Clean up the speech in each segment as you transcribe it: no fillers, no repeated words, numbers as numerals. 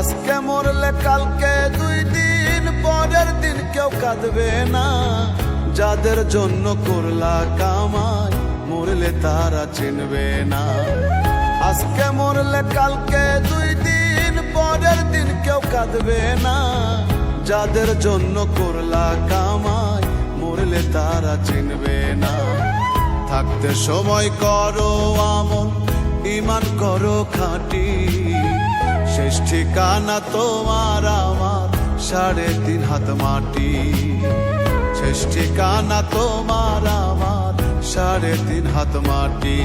আজকে মরলে কালকে 2 দিন পরের দিন কেউ কাঁদবে না। যাদের জন্য করলা কামাই মরলে তারা চিনবে না। আজকে মরলে কালকে 2 দিন পরের দিন কেউ কাঁদবে না। যাদের জন্য করলা কামাই মরলে তারা চিনবে না। থাকতে সময় করো আমল, ঈমান করো খাঁটি। শেষ ঠিকানা তোমার আমার 3.5 হাত মাটি। শেষ ঠিকানা তোমার আমার 3.5 হাত মাটি।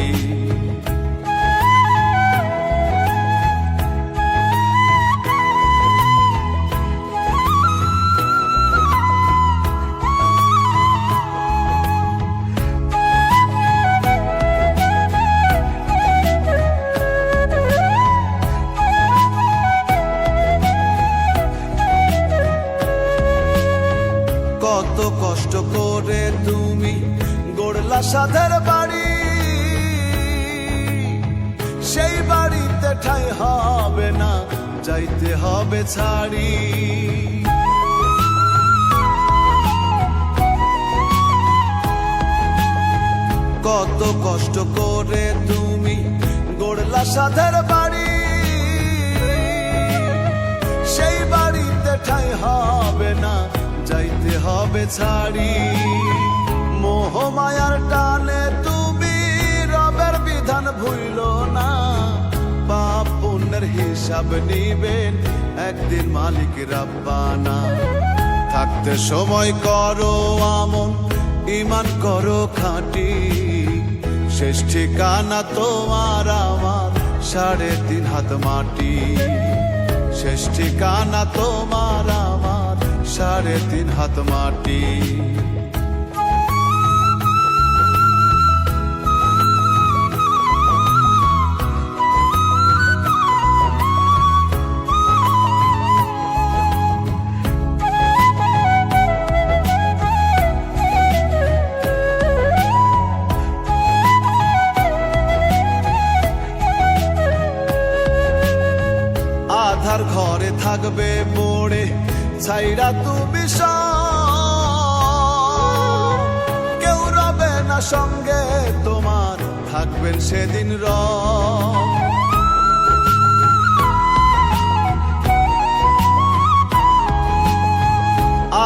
কত কষ্ট করে তুমি গড়লা সাধের বাড়ি, সেই বাড়িতে ঠাঁই হবে না, যাইতে হবে ছাড়ি। কত কষ্ট করে তুমি গড়লা সাধের বাড়ি, সেই বাড়িতে ঠাঁই হবে না, যাইতে হবে ছাড়ি। মোহ মায়ার টানে তুমি রবের বিধান ভুইলো না। পাপ পুণ্যের হিসাব নিবেন একদিন মালিক রাব্বানা। থাকতে সময় করো আমল, ঈমান করো খাঁটি। শেষ ঠিকানা তোমার আমার 3.5 হাত মাটি। শেষ ঠিকানা তোমার আমার 3.5 হাত মাটি। আধার ঘরে থাকবে পড়ে ছাইরা তুমি সব, কেউ রবে না সঙ্গে তোমার, থাকবেন সেদিন রব।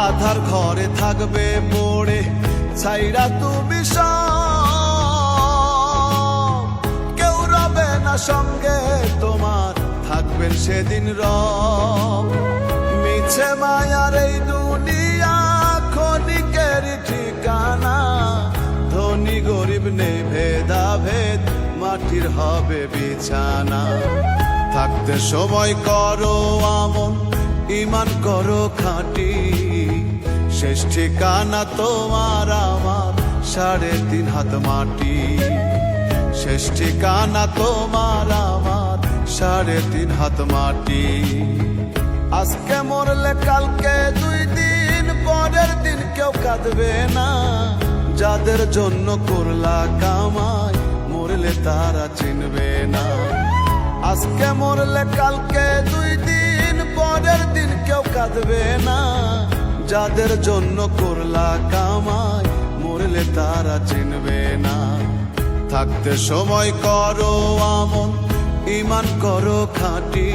আধার ঘরে থাকবে পড়ে ছাইরা তুমি সব, কেউ রবে না সঙ্গে তোমার, থাকবেন সেদিন রব। মিছে মায়ার এই দুনিয়া ক্ষণিকের ঠিকানা। ধনী গরিব নেই ভেদাভেদ, মাটির হবে বিছানা। থাকতে সময় করো আমল, ঈমান করো খাঁটি। শেষ ঠিকানা তোমার আমার 3.5 হাত মাটি। শেষ ঠিকানা তোমার আমার 3.5 হাত মাটি। আজকে মরলে কালকে 2 দিন পরের দিন কেউ কাঁদবে না। যাদের জন্য করলা কামাই মরলে তারা চিনবে না। আজকে মরলে কালকে 2 দিন পরের দিন কেউ কাঁদবে না। যাদের জন্য করলা কামাই মরলে তারা চিনবে না। থাকতে সময় করো আমল, ঈমান করো খাঁটি।